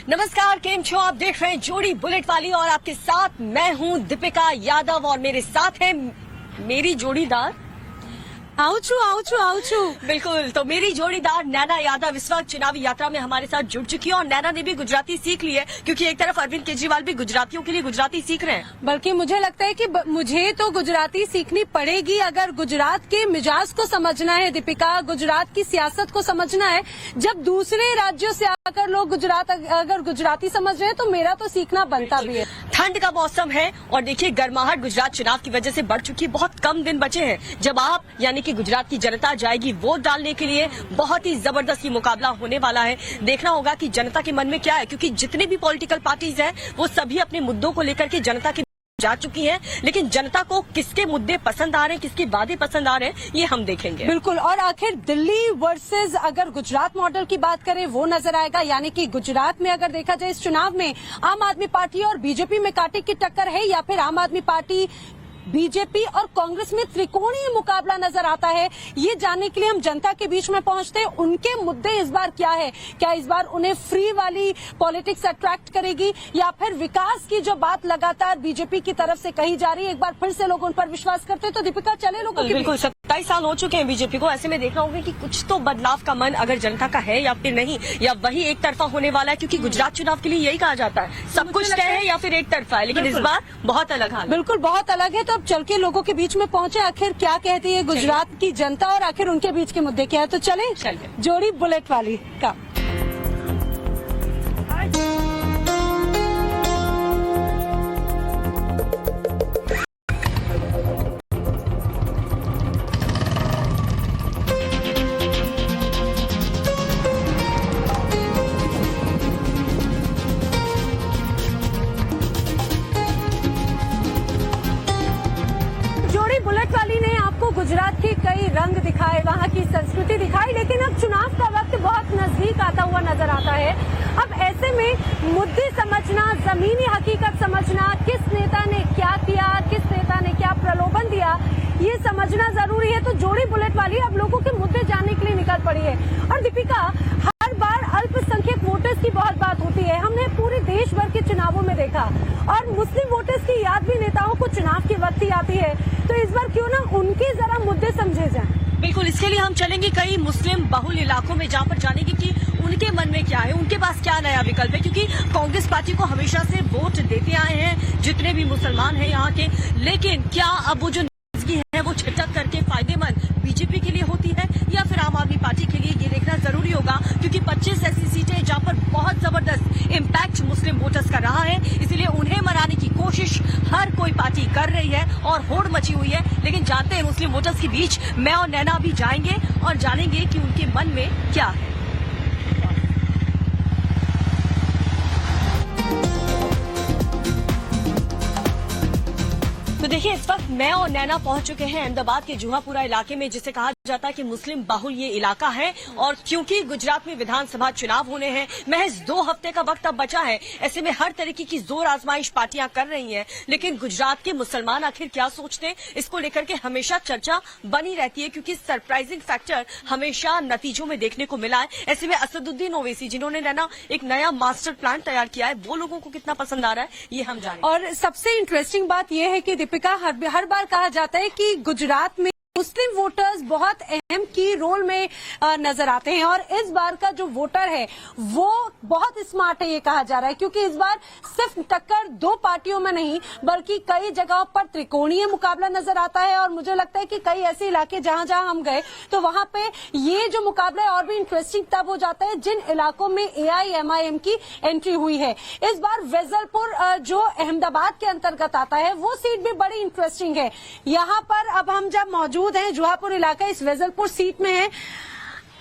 नमस्कार, केम छो? आप देख रहे हैं जोड़ी बुलेट वाली और आपके साथ मैं हूं दीपिका यादव और मेरे साथ है मेरी जोड़ीदार आउचू बिल्कुल। तो मेरी जोड़ीदार नैना यादव इस वक्त चुनावी यात्रा में हमारे साथ जुड़ चुकी है और नैना ने भी गुजराती सीख ली है, क्योंकि एक तरफ अरविंद केजरीवाल भी गुजरातियों के लिए गुजराती सीख रहे हैं। बल्कि मुझे लगता है कि मुझे तो गुजराती सीखनी पड़ेगी अगर गुजरात के मिजाज को समझना है। दीपिका, गुजरात की सियासत को समझना है। जब दूसरे राज्यों से आकर लोग गुजरात अगर गुजराती समझ रहे हैं तो मेरा तो सीखना बनता भी है। ठंड का मौसम है और देखिए गर्माहट गुजरात चुनाव की वजह से बढ़ चुकी है। बहुत कम दिन बचे हैं जब आप यानी कि गुजरात की जनता जाएगी वोट डालने के लिए। बहुत ही जबरदस्त मुकाबला होने वाला है। देखना होगा कि जनता के मन में क्या है, क्योंकि जितने भी पॉलिटिकल पार्टीज हैं वो सभी अपने मुद्दों को लेकर के जनता के जा चुकी हैं, लेकिन जनता को किसके मुद्दे पसंद आ रहे हैं, किसके वादे पसंद आ रहे हैं, ये हम देखेंगे। बिल्कुल। और आखिर दिल्ली वर्सेस अगर गुजरात मॉडल की बात करें वो नजर आएगा। यानी कि गुजरात में अगर देखा जाए इस चुनाव में आम आदमी पार्टी और बीजेपी में कांटे की टक्कर है या फिर आम आदमी पार्टी, बीजेपी और कांग्रेस में त्रिकोणीय मुकाबला नजर आता है। ये जानने के लिए हम जनता के बीच में पहुंचते हैं। उनके मुद्दे इस बार क्या है? क्या इस बार उन्हें फ्री वाली पॉलिटिक्स अट्रैक्ट करेगी या फिर विकास की जो बात लगातार बीजेपी की तरफ से कही जा रही है, एक बार फिर से लोग उन पर विश्वास करते हैं? तो दीपिका, चले लोगों के बिल्कुल 27 साल हो चुके हैं बीजेपी को। ऐसे में देखना होगा कि कुछ तो बदलाव का मन अगर जनता का है या फिर नहीं, या वही एक तरफा होने वाला है, क्योंकि गुजरात चुनाव के लिए यही कहा जाता है सब कुछ तय है या फिर एक तरफा है, लेकिन इस बार बहुत अलग हाल। बिल्कुल बहुत अलग है। तो अब चल के लोगों के बीच में पहुंचे, आखिर क्या कहती है गुजरात की जनता और आखिर उनके बीच के मुद्दे क्या है। तो चले जोड़ी बुलेट वाली का। बुलेट वाली ने आपको गुजरात के कई रंग दिखाए, वहाँ की संस्कृति दिखाई, लेकिन अब चुनाव का वक्त बहुत नजदीक आता हुआ नजर आता है। अब ऐसे में मुद्दे समझना, जमीनी हकीकत समझना, किस नेता ने क्या किया, किस नेता ने क्या प्रलोभन दिया, ये समझना जरूरी है। तो जोड़ी बुलेट वाली अब लोगों के मुद्दे जानने के लिए निकल पड़ी है। और दीपिका, हर बार अल्पसंख्यक वोटर्स की बहुत बात होती है, हमने पूरे देश भर के चुनावों में देखा, और मुस्लिम वोटर्स की याद भी नेताओं को चुनाव के वक्त ही आती है। तो इस बार क्यों ना उनके जरा मुद्दे समझे जाएं। बिल्कुल, इसके लिए हम चलेंगे कई मुस्लिम बहुल इलाकों में, जहाँ पर जानेंगे कि उनके मन में क्या है, उनके पास क्या नया विकल्प है, क्योंकि कांग्रेस पार्टी को हमेशा से वोट देते आए हैं जितने भी मुसलमान हैं यहाँ के, लेकिन क्या अब वो जो है वो छटक करके फायदेमंद बीजेपी के लिए होती है या फिर आम आदमी पार्टी के लिए, ये देखना जरूरी होगा, क्योंकि 25 ऐसी सीटें जहां पर बहुत जबरदस्त इम्पैक्ट मुस्लिम वोटर्स का रहा है, इसलिए उन्हें मनाने की कोशिश हर कोई पार्टी कर रही है और होड़ मची हुई है। लेकिन जानते हैं मुस्लिम वोटर्स के बीच मैं और नैना भी जाएंगे और जानेंगे कि उनके मन में क्या है। तो देखिए, इस वक्त मैं और नैना पहुंच चुके हैं अहमदाबाद के जुहापुरा इलाके में, जिसे कहा जाता है कि मुस्लिम बाहुल ये इलाका है। और क्योंकि गुजरात में विधानसभा चुनाव होने हैं, महज 2 हफ्ते का वक्त अब बचा है, ऐसे में हर तरीके की जोर आजमाइश पार्टियां कर रही हैं। लेकिन गुजरात के मुसलमान आखिर क्या सोचते हैं, इसको लेकर के हमेशा चर्चा बनी रहती है, क्योंकि सरप्राइजिंग फैक्टर हमेशा नतीजों में देखने को मिला है। ऐसे में असदुद्दीन ओवैसी, जिन्होंने नैना एक नया मास्टर प्लान तैयार किया है, वो लोगों को कितना पसंद आ रहा है ये हम जानेंगे। और सबसे इंटरेस्टिंग बात यह है कि दीपिका, हर बार कहा जाता है कि गुजरात में मुस्लिम वोटर्स बहुत अहम की रोल में नजर आते हैं, और इस बार का जो वोटर है वो बहुत स्मार्ट है, ये कहा जा रहा है, क्योंकि इस बार सिर्फ टक्कर 2 पार्टियों में नहीं बल्कि कई जगहों पर त्रिकोणीय मुकाबला नजर आता है। और मुझे लगता है कि कई ऐसे इलाके जहां जहां हम गए तो वहां पे ये जो मुकाबला है और भी इंटरेस्टिंग तब हो जाता है जिन इलाकों में AIMIM की एंट्री हुई है। इस बार वेजलपुर जो अहमदाबाद के अंतर्गत आता है, वो सीट भी बड़ी इंटरेस्टिंग है। यहाँ पर अब हम जब मौजूद हैं, जुहापुर इलाका इस वेजलपुर सीट में है,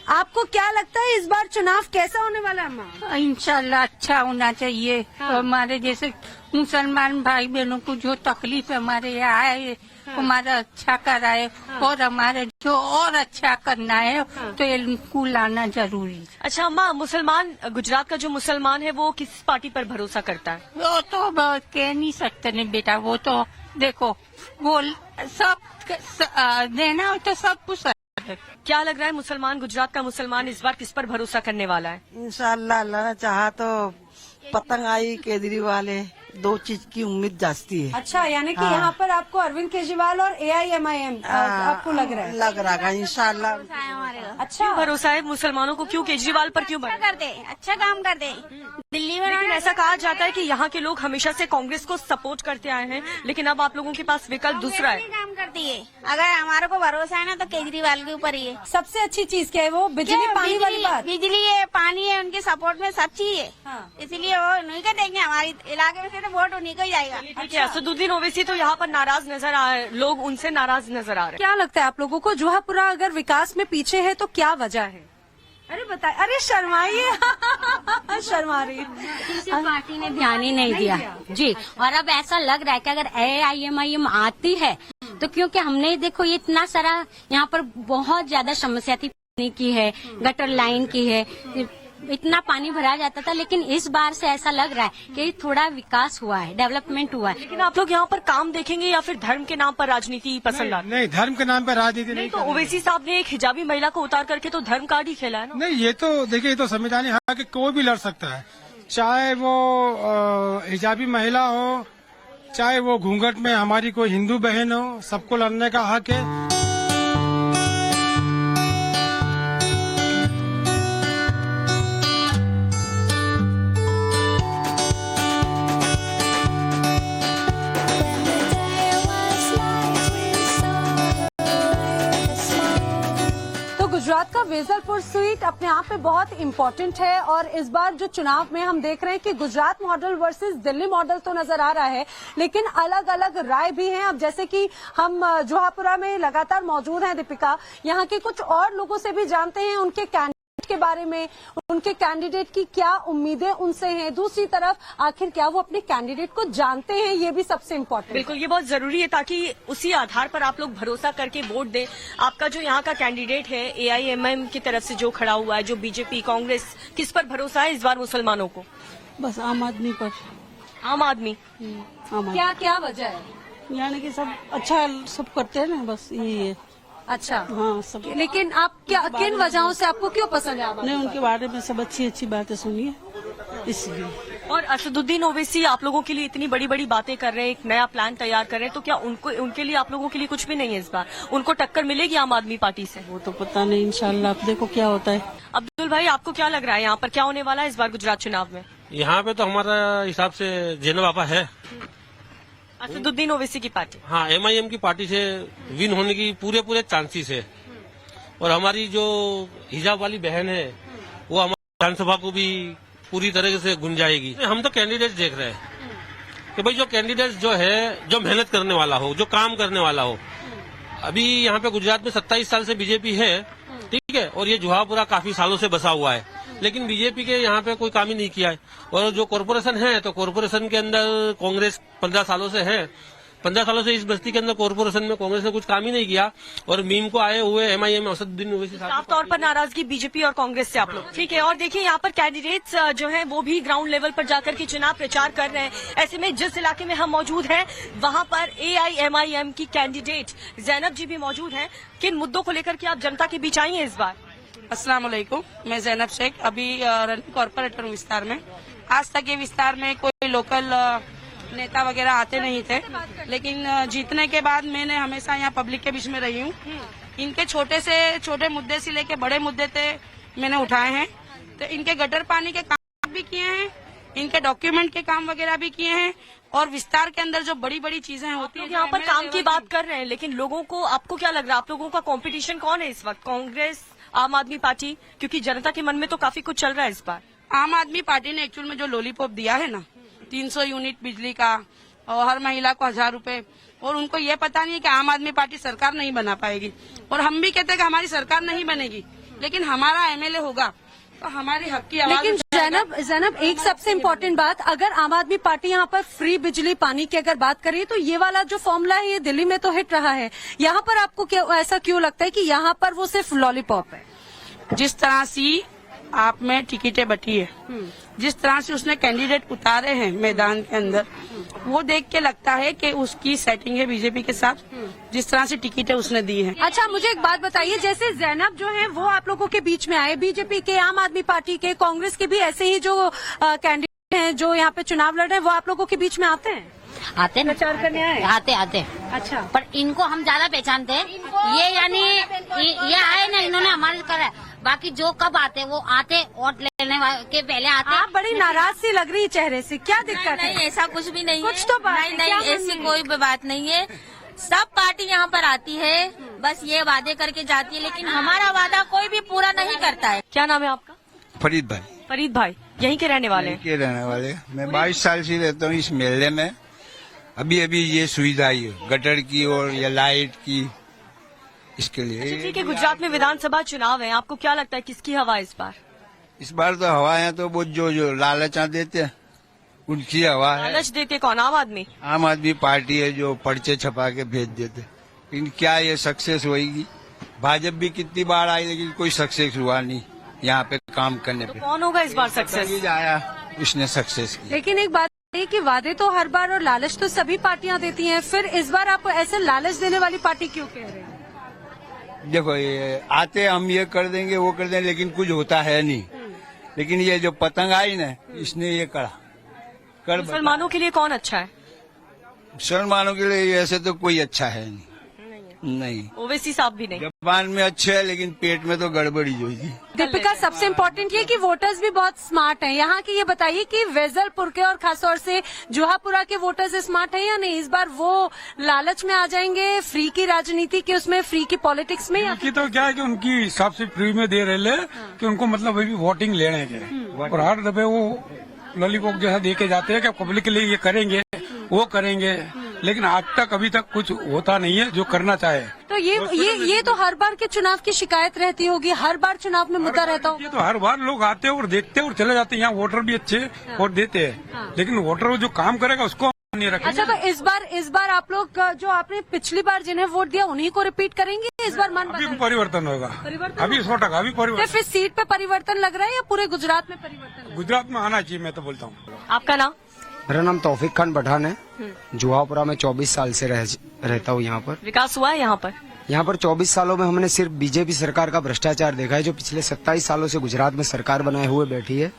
आपको क्या लगता है इस बार चुनाव कैसा होने वाला है? इंशाल्लाह अच्छा होना चाहिए। हाँ। हमारे जैसे मुसलमान भाई बहनों को जो तकलीफ हमारे यहाँ आए, हाँ। हमारा अच्छा कराए, हाँ। और हमारे जो और अच्छा करना है, हाँ। तो इनको लाना जरूरी है। अच्छा अम्मा, मुसलमान गुजरात का जो मुसलमान है वो किस पार्टी पर भरोसा करता है? वो तो कह नहीं सकते नहीं बेटा, वो तो देखो वो सब देना हो तो सब कुछ फिर क्या लग रहा है, मुसलमान, गुजरात का मुसलमान इस बार किस पर भरोसा करने वाला है? इंशाल्लाह अल्लाह ने चाहा तो पतंग आई केजरीवाल है, दो चीज की उम्मीद जास्ती है। अच्छा, यानी कि यहाँ पर आपको अरविंद केजरीवाल और AIMIM आपको लग रहा है? लग रहा है इंशाल्लाह। अच्छा, भरोसा है मुसलमानों को, क्यों केजरीवाल पर क्यों अच्छा भरोसा? कर दे, अच्छा काम कर दे। दिल्ली में लेकिन ऐसा कहा जाता है कि यहाँ के लोग हमेशा से कांग्रेस को सपोर्ट करते आए हैं, लेकिन अब आप लोगों के पास विकल्प दूसरा है। काम करती है। अगर हमारे को भरोसा है ना तो केजरीवाल के ऊपर ही है। सबसे अच्छी चीज क्या है? वो बिजली पानी वाली बात। बिजली है, पानी है, उनके सपोर्ट में सब चीज है। हाँ। इसीलिए वो उन्हीं को देंगे, हमारे इलाके में से तो वोट उन्हीं को ही जाएगा। ठीक है, असदुद्दीन ओवैसी तो यहाँ पर नाराज नजर आ रहे, लोग उनसे नाराज नजर आ रहे हैं। क्या लगता है आप लोगों को, जोहापुरा अगर विकास में पीछे है तो क्या वजह है? अरे बताए, अरे शर्माइए शर्मा रही किसी पार्टी ने ध्यान ही नहीं दिया जी। और अब ऐसा लग रहा है कि अगर AIMIM आती है तो, क्योंकि हमने देखो ये इतना सारा यहाँ पर बहुत ज्यादा समस्या थी, पानी की है, गटर लाइन की है, इतना पानी भरा जाता था, लेकिन इस बार से ऐसा लग रहा है कि थोड़ा विकास हुआ है, डेवलपमेंट हुआ है। लेकिन आप लोग यहाँ पर काम देखेंगे या फिर धर्म के नाम पर राजनीति पसंद आती है? नहीं, धर्म के नाम पर राजनीति नहीं तो करनी। ओवैसी साहब ने एक हिजाबी महिला को उतार करके तो धर्म कार्ड ही खेला है ना। नहीं, ये तो देखिए, ये तो संविधानिक हक है कि कोई भी लड़ सकता है, चाहे वो हिजाबी महिला हो, चाहे वो घूंघट में हमारी कोई हिंदू बहन हो, सबको लड़ने का हक है। गुजरात का वेजलपुर सीट अपने आप में बहुत इम्पोर्टेंट है और इस बार जो चुनाव में हम देख रहे हैं कि Gujarat model versus Delhi model तो नजर आ रहा है, लेकिन अलग अलग राय भी हैं। अब जैसे कि हम जोहापुरा में लगातार मौजूद हैं दीपिका, यहाँ के कुछ और लोगों से भी जानते हैं उनके कैंडिडेट के बारे में, उनके कैंडिडेट की क्या उम्मीदें उनसे हैं, दूसरी तरफ आखिर क्या वो अपने कैंडिडेट को जानते हैं, ये भी सबसे इम्पोर्टेंट। बिल्कुल, ये बहुत जरूरी है ताकि उसी आधार पर आप लोग भरोसा करके वोट दें। आपका जो यहाँ का कैंडिडेट है AIMIM की तरफ से जो खड़ा हुआ है, जो बीजेपी कांग्रेस, किस पर भरोसा है इस बार मुसलमानों को? बस आम आदमी पर। आम आदमी? क्या क्या वजह है? यानी कि सब अच्छा सब करते हैं ना, बस यही है। अच्छा, हाँ सब। लेकिन आप क्या, किन वजहों से आपको क्यों पसंद है? नहीं, उनके बारे में सब अच्छी अच्छी बातें सुनिए, इसलिए। और असदुद्दीन ओवैसी आप लोगों के लिए इतनी बड़ी बड़ी बातें कर रहे हैं, एक नया प्लान तैयार कर रहे हैं, तो क्या उनके लिए, आप लोगों के लिए कुछ भी नहीं है इस बार? उनको टक्कर मिलेगी आम आदमी पार्टी से? वो तो पता नहीं, इंशाल्लाह अब देखो क्या होता है। अब्दुल भाई, आपको क्या लग रहा है यहाँ पर क्या होने वाला है इस बार गुजरात चुनाव में? यहाँ पे तो हमारा हिसाब से जैनब आपा है। असदुद्दीन ओवैसी की पार्टी? हाँ, MIM की पार्टी से विन होने की पूरे चांसेस है। और हमारी जो हिजाब वाली बहन है वो हमारी विधानसभा को भी पूरी तरह से गुंजाएगी। हम तो कैंडिडेट देख रहे हैं कि भाई जो कैंडिडेट जो है, जो मेहनत करने वाला हो, जो काम करने वाला हो। अभी यहाँ पे गुजरात में 27 साल से बीजेपी है, ठीक है, और ये जोहापुरा काफी सालों से बसा हुआ है, लेकिन बीजेपी के यहाँ पे कोई काम ही नहीं किया है। और जो कॉरपोरेशन है, तो कॉरपोरेशन के अंदर कांग्रेस 15 सालों से है, 15 सालों से इस बस्ती के अंदर कॉरपोरेशन में कांग्रेस ने कुछ काम ही नहीं किया। और मीम को आए हुए MIM असदुद्दीन ओवैसी साहब, साफ तौर पर नाराजगी बीजेपी और कांग्रेस से आप लोग। ठीक है, और देखिए यहाँ पर कैंडिडेट्स जो हैं वो भी ग्राउंड लेवल पर जाकर के चुनाव प्रचार कर रहे हैं। ऐसे में जिस इलाके में हम मौजूद हैं वहाँ पर AIMIM की कैंडिडेट जैनब जी भी मौजूद हैं। किन मुद्दों को लेकर के आप जनता के बीच आई हैं इस बार? अस्सलाम वालेकुम, मैं जैनब शेख, अभी रनिंग कॉर्पोरेटर हूँ विस्तार में। आज तक ये विस्तार में कोई लोकल नेता वगैरह आते नहीं थे, लेकिन जीतने के बाद मैंने हमेशा यहाँ पब्लिक के बीच में रही हूँ। इनके छोटे से छोटे मुद्दे से लेके बड़े मुद्दे तक मैंने उठाए हैं। तो इनके गटर पानी के काम भी किए हैं, इनके डॉक्यूमेंट के काम वगैरह भी किए हैं, और विस्तार के अंदर जो बड़ी बड़ी चीजें होती है, यहाँ पर काम की बात कर रहे हैं, लेकिन लोगों को, आपको क्या लग रहा है, आप लोगों का कंपटीशन कौन है इस वक्त? कांग्रेस, आम आदमी पार्टी? क्योंकि जनता के मन में तो काफी कुछ चल रहा है इस बार। आम आदमी पार्टी ने एक्चुअल में जो लॉलीपॉप दिया है ना, 300 यूनिट बिजली का और हर महिला को 1000 रुपए, और उनको ये पता नहीं है कि आम आदमी पार्टी सरकार नहीं बना पाएगी। और हम भी कहते हैं कि हमारी सरकार नहीं बनेगी, लेकिन हमारा MLA होगा तो हमारी हक की आवाज। लेकिन जैनब एक सबसे इम्पोर्टेंट बात, अगर आम आदमी पार्टी यहाँ पर फ्री बिजली पानी की अगर बात करें तो ये वाला जो फॉर्मूला है ये दिल्ली में तो हिट रहा है, यहाँ पर आपको ऐसा क्यों लगता है कि यहाँ पर वो सिर्फ लॉलीपॉप है? जिस तरह से आप में टिकटें बटी है, जिस तरह से उसने कैंडिडेट उतारे हैं मैदान के अंदर, वो देख के लगता है कि उसकी सेटिंग है बीजेपी के साथ, जिस तरह से टिकटें उसने दी है। अच्छा, मुझे एक बात बताइए, जैसे जैनब जो है वो आप लोगों के बीच में आए, बीजेपी के, आम आदमी पार्टी के, कांग्रेस के भी ऐसे ही जो कैंडिडेट हैं जो यहाँ पे चुनाव लड़ रहे हैं, वो आप लोगों के बीच में आते हैं, आते ना, प्रचार करने आए? आते। अच्छा, पर इनको हम ज्यादा पहचानते हैं, ये यानी ये आए ना, इन्होंने हमारे करा है। बाकी जो कब आते वो आते वोट लेने के पहले आते। आप बड़ी नाराज सी लग रही है चेहरे से, क्या दिक्कत नहीं, है? ऐसा कुछ भी नहीं कुछ है। तो बात है, नहीं, क्या ऐसी मन में? कोई बात नहीं है। सब पार्टी यहाँ पर आती है, बस ये वादे करके जाती है, लेकिन हमारा वादा कोई भी पूरा नहीं करता है। क्या नाम है आपका? फरीद भाई। फरीद भाई, यहीं के रहने वाले हैं? के रहने वाले। मैं 22 साल से रहता हूँ इस मेले में। अभी ये सुविधा आई है गटर की और या लाइट की, इसके लिए। ठीक है, गुजरात में विधानसभा चुनाव है, आपको क्या लगता है किसकी हवा है इस बार? इस बार तो हवा है तो वो जो लालचा देते हैं उनकी हवा है। लालच देते कौन? आम आदमी? आम आदमी पार्टी है जो पर्चे छपा के भेज देते, लेकिन क्या ये सक्सेस होगी? भाजपा भी कितनी बार आई लेकिन कोई सक्सेस हुआ नहीं यहाँ पे काम करने पे। कौन होगा इस बार सक्सेस? आया उसने सक्सेस की। लेकिन एक बात है कि वादे तो हर बार और लालच तो सभी पार्टियां देती हैं, फिर इस बार आप ऐसे लालच देने वाली पार्टी क्यों कह रहे हैं? देखो ये आते हम ये कर देंगे वो कर देंगे, लेकिन कुछ होता है नहीं। लेकिन ये जो पतंग आई ना, इसने ये कर मुसलमानों के लिए कौन अच्छा है? मुसलमानों के लिए ऐसे तो कोई अच्छा है नहीं। ओवैसी साहब भी नहीं? जबान में अच्छे है लेकिन पेट में तो गड़बड़ी होगी। दीपिका, सबसे इम्पोर्टेंट ये कि वोटर्स भी बहुत स्मार्ट हैं। यहाँ की ये बताइए कि वेजलपुर के और खासतौर से जुहापुरा के वोटर्स स्मार्ट हैं या नहीं? इस बार वो लालच में आ जाएंगे, फ्री की राजनीति की, उसमें फ्री की पॉलिटिक्स में? उनकी तो क्या है कि उनकी हिसाब से फ्री में दे रहे कि उनको मतलब अभी वोटिंग लेने के, और हर दफे वो लॉलीपॉप जैसा दे के जाते हैं कि पब्लिक के लिए ये करेंगे वो करेंगे, लेकिन आज तक अभी तक कुछ होता नहीं है जो करना चाहे। तो ये तो हर बार के चुनाव की शिकायत रहती होगी, हर बार चुनाव में मुद्दा रहता होगा। ये तो हर बार लोग आते हैं और देखते हैं और चले जाते हैं। यहाँ वोटर भी अच्छे वोट देते हैं, लेकिन वोटर जो काम करेगा उसको नहीं रखेंगे। अच्छा, तो इस बार आप लोग जो आपने पिछली बार जिन्हें वोट दिया उन्हीं को रिपीट करेंगे? इस बार मन अभी परिवर्तन होगा, अभी 100% अभी परिवर्तन। फिर सीट पे परिवर्तन लग रहा है या पूरे गुजरात में परिवर्तन? गुजरात में आना चाहिए, मैं तो बोलता हूँ। आपका नाम? मेरा नाम तौफीक खान पठान है। जुहापुरा में 24 साल से रहता हूँ यहाँ पर। विकास हुआ है यहाँ पर? यहाँ पर 24 सालों में हमने सिर्फ बीजेपी सरकार का भ्रष्टाचार देखा है, जो पिछले 27 सालों से गुजरात में सरकार बनाए हुए बैठी है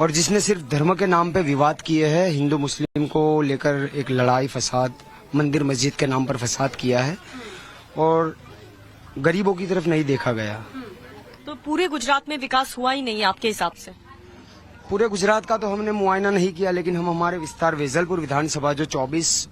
और जिसने सिर्फ धर्म के नाम पे विवाद किए हैं। हिंदू मुस्लिम को लेकर एक लड़ाई, फसाद, मंदिर मस्जिद के नाम पर फसाद किया है और गरीबों की तरफ नहीं देखा गया। तो पूरे गुजरात में विकास हुआ ही नहीं आपके हिसाब से? पूरे गुजरात का तो हमने मुआयना नहीं किया, लेकिन हम हमारे विस्तार वेजलपुर विधानसभा जो 42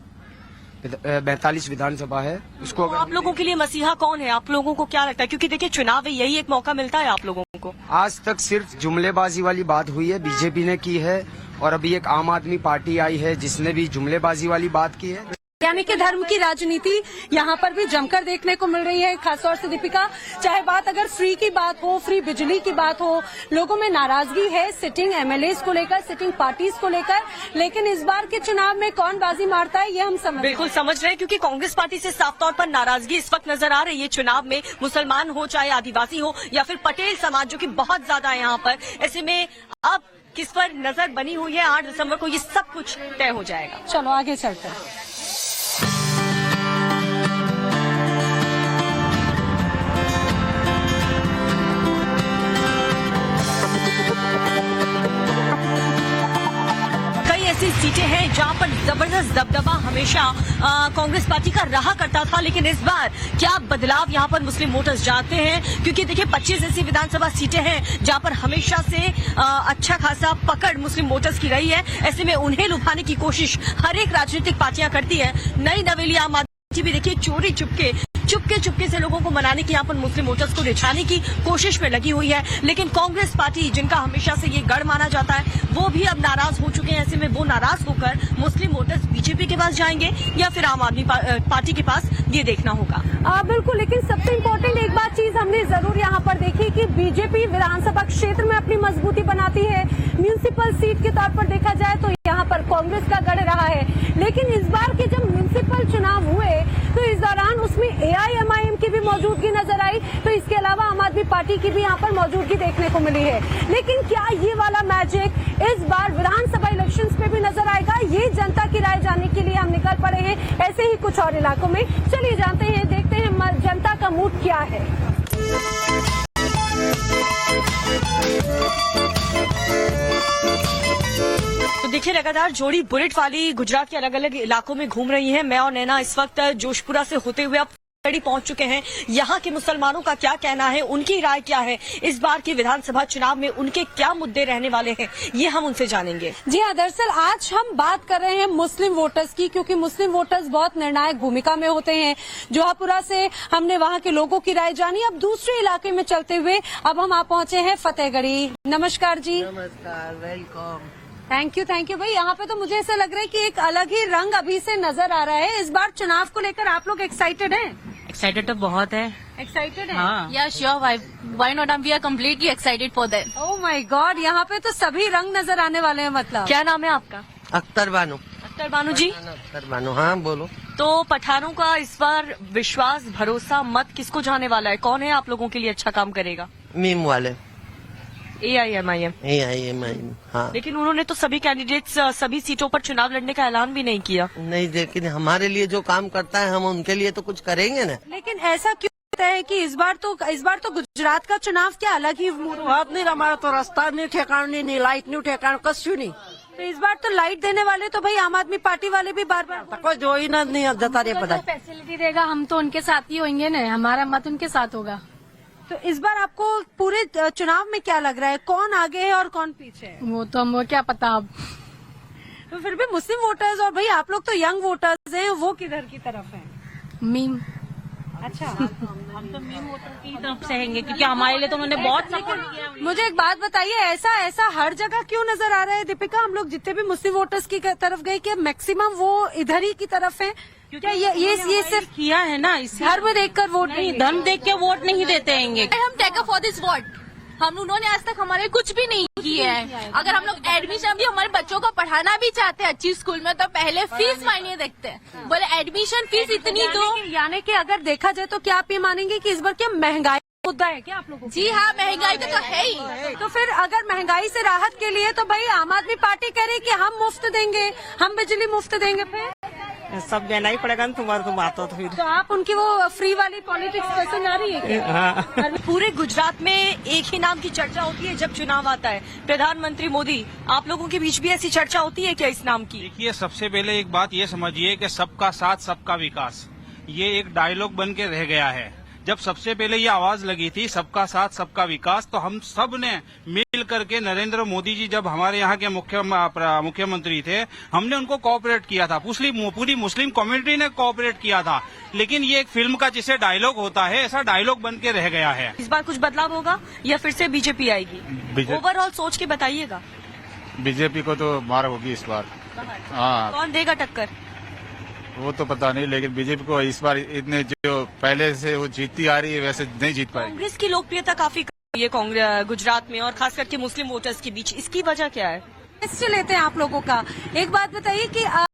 विधानसभा है उसको तो आप लोगों के लिए मसीहा कौन है? आप लोगों को क्या लगता है? क्योंकि देखिए चुनाव है, यही एक मौका मिलता है आप लोगों को। आज तक सिर्फ जुमलेबाजी वाली बात हुई है, बीजेपी ने की है, और अभी एक आम आदमी पार्टी आई है जिसने भी जुमलेबाजी वाली बात की है। यानी कि धर्म की राजनीति यहाँ पर भी जमकर देखने को मिल रही है। खासतौर से दीपिका, चाहे बात अगर फ्री की बात हो, फ्री बिजली की बात हो, लोगों में नाराजगी है सिटिंग एमएलएस को लेकर, सिटिंग पार्टीज को लेकर, लेकिन इस बार के चुनाव में कौन बाजी मारता है ये हम बिल्कुल समझ रहे हैं, क्योंकि कांग्रेस पार्टी से साफ तौर पर नाराजगी इस वक्त नजर आ रही है चुनाव में। मुसलमान हो, चाहे आदिवासी हो, या फिर पटेल समाज जो कि बहुत ज्यादा है यहाँ पर। ऐसे में अब किस पर नजर बनी हुई है, 8 दिसंबर को ये सब कुछ तय हो जाएगा। चलो आगे चलते हैं। ऐसी सीटें हैं जहां पर जबरदस्त दबदबा हमेशा कांग्रेस पार्टी का रहा करता था, लेकिन इस बार क्या बदलाव यहां पर मुस्लिम वोटर्स चाहते हैं? क्योंकि देखिए 25 ऐसी विधानसभा सीटें हैं जहां पर हमेशा से अच्छा खासा पकड़ मुस्लिम वोटर्स की रही है। ऐसे में उन्हें लुभाने की कोशिश हर एक राजनीतिक पार्टियां करती है। नई नवेली आम आदमी भी देखिए चोरी चुपके से लोगों को मनाने की, यहाँ पर मुस्लिम वोटर्स को रिझाने की कोशिश में लगी हुई है। लेकिन कांग्रेस पार्टी, जिनका हमेशा से ये गढ़ माना जाता है, वो भी अब नाराज हो चुके हैं। ऐसे में वो नाराज होकर मुस्लिम वोटर्स बीजेपी के पास जाएंगे या फिर आम आदमी पार्टी के पास, ये देखना होगा। बिल्कुल, लेकिन सबसे इम्पोर्टेंट एक बात चीज हमने जरूर यहाँ पर देखी कि बीजेपी विधानसभा क्षेत्र में अपनी मजबूती बनाती है। म्यूनिसिपल सीट के तौर पर देखा जाए तो यहाँ पर कांग्रेस का गढ़ रहा है, लेकिन इस बार के जब म्यूनिसिपल चुनाव हुए तो इस दौरान उसमें AIMIM की भी मौजूदगी नजर आई, तो इसके अलावा आम आदमी पार्टी की भी यहाँ पर मौजूदगी देखने को मिली है। लेकिन क्या ये वाला मैजिक इस बार विधानसभा इलेक्शंस पे भी नजर आएगा? ये जनता की राय जानने के लिए हम निकल पड़े हैं ऐसे ही कुछ और इलाकों में। चलिए जानते हैं, देखते हैं जनता का मूड क्या है। तो देखिए, लगातार जोड़ी बुलेट वाली गुजरात के अलग अलग इलाकों में घूम रही है। मैं और नैना इस वक्त जोशपुरा से होते हुए अब पहुंच चुके हैं। यहाँ के मुसलमानों का क्या कहना है, उनकी राय क्या है, इस बार के विधानसभा चुनाव में उनके क्या मुद्दे रहने वाले हैं, ये हम उनसे जानेंगे। जी हाँ, दरअसल आज हम बात कर रहे हैं मुस्लिम वोटर्स की, क्योंकि मुस्लिम वोटर्स बहुत निर्णायक भूमिका में होते हैं। जोहापुरा से हमने वहाँ के लोगों की राय जानी। अब दूसरे इलाके में चलते हुए अब हम आप पहुंचे हैं फतेहगढ़ी। नमस्कार जी। नमस्कार, वेलकम। थैंक यू भाई। यहाँ पे तो मुझे ऐसा लग रहा है कि एक अलग ही रंग अभी से नजर आ रहा है। इस बार चुनाव को लेकर आप लोग एक्साइटेड हैं? एक्साइटेड तो बहुत है। एक्साइटेड है? हाँ। Yeah sure, why not, we are completely excited for that. Oh my God, यहाँ पे तो सभी रंग नजर आने वाले हैं। मतलब क्या नाम है आपका? अख्तर बानो। अख्तर बानो जी। अख्तर बानो, हाँ बोलो। तो पठानों का इस बार विश्वास, भरोसा, मत किसको जाने वाला है? कौन है आप लोगों के लिए अच्छा काम करेगा? मीम वाले, AIMIM। हाँ। लेकिन उन्होंने तो सभी कैंडिडेट्स सभी सीटों पर चुनाव लड़ने का ऐलान भी नहीं किया। नहीं, लेकिन हमारे लिए जो काम करता है हम उनके लिए तो कुछ करेंगे ना। लेकिन ऐसा क्यों होता है कि इस बार तो गुजरात का चुनाव क्या अलग ही हाथ नहीं, हमारा तो रास्ता नहीं ठेकान नहीं, लाइट नहीं ठेकान, कश्यू नहीं। तो इस बार तो लाइट देने वाले तो भाई आम आदमी पार्टी वाले भी बार बार कोई जो ही नहीं जता रहे पता। फैसिलिटी देगा, हम तो उनके साथ ही होंगे ना, हमारा मत उनके साथ होगा। तो इस बार आपको पूरे चुनाव में क्या लग रहा है, कौन आगे है और कौन पीछे है? वो तो हमको क्या पता अब। तो फिर भी मुस्लिम वोटर्स और भाई आप लोग तो यंग वोटर्स हैं, वो किधर की तरफ हैं? मीम। अच्छा, हम तो मीम वोटर की तरफ से हैंगे, क्योंकि हमारे लिए तो उन्होंने बहुत सपोर्ट किया। मुझे एक बात बताइए, ऐसा हर जगह क्यों नजर आ रहा है दीपिका? हम लोग जितने भी मुस्लिम वोटर्स की तरफ गए, कि मैक्सिमम वो इधर ही की तरफ है क्या? ये सिर्फ किया है ना, घर में देखकर वोट नहीं, धन देख के वोट नहीं देते हैंगे। हम take up for this vote. हम उन्होंने आज तक हमारे कुछ भी नहीं किए हैं। अगर हम लोग एडमिशन भी हमारे बच्चों को पढ़ाना भी चाहते हैं अच्छी स्कूल में, तो पहले फीस मायने देखते हैं। बोले एडमिशन फीस इतनी दो, यानी कि अगर देखा जाए तो क्या आप ये मानेंगे कि इस बार क्या महंगाई मुद्दा है क्या आप लोगों को? जी हाँ, महंगाई का तो है ही। तो फिर अगर महंगाई से राहत के लिए तो भाई आम आदमी पार्टी कह रही कि हम मुफ्त देंगे, हम बिजली मुफ्त देंगे, फिर सब देना ही पड़ेगा ना तुम्हारे, तुम आता तो फिर। तो आप उनकी वो फ्री वाली पॉलिटिक्स पसंद आ रही है क्या? हाँ। पूरे गुजरात में एक ही नाम की चर्चा होती है जब चुनाव आता है, प्रधानमंत्री मोदी। आप लोगों के बीच भी ऐसी चर्चा होती है क्या इस नाम की? देखिए, सबसे पहले एक बात ये समझिए कि सबका साथ सबका विकास, ये एक डायलॉग बन के रह गया है। जब सबसे पहले ये आवाज लगी थी सबका साथ सबका विकास, तो हम सब ने मिल करके, नरेंद्र मोदी जी जब हमारे यहाँ के मुख्यमंत्री थे, हमने उनको कोऑपरेट किया था। पूरी मुस्लिम कम्युनिटी ने कोऑपरेट किया था। लेकिन ये एक फिल्म का जिसे डायलॉग होता है, ऐसा डायलॉग बन के रह गया है। इस बार कुछ बदलाव होगा या फिर से बीजेपी आएगी? ओवरऑल सोच के बताइएगा। बीजेपी को तो मार होगी इस बार। हाँ, कौन देगा टक्कर वो तो पता नहीं, लेकिन बीजेपी को इस बार इतने जो पहले से वो जीतती आ रही है वैसे नहीं जीत पाएगी। कांग्रेस की लोकप्रियता काफी कम है कांग्रेस गुजरात में, और खास करके मुस्लिम वोटर्स के बीच। इसकी वजह क्या है? लेते हैं आप लोगों का। एक बात बताइए कि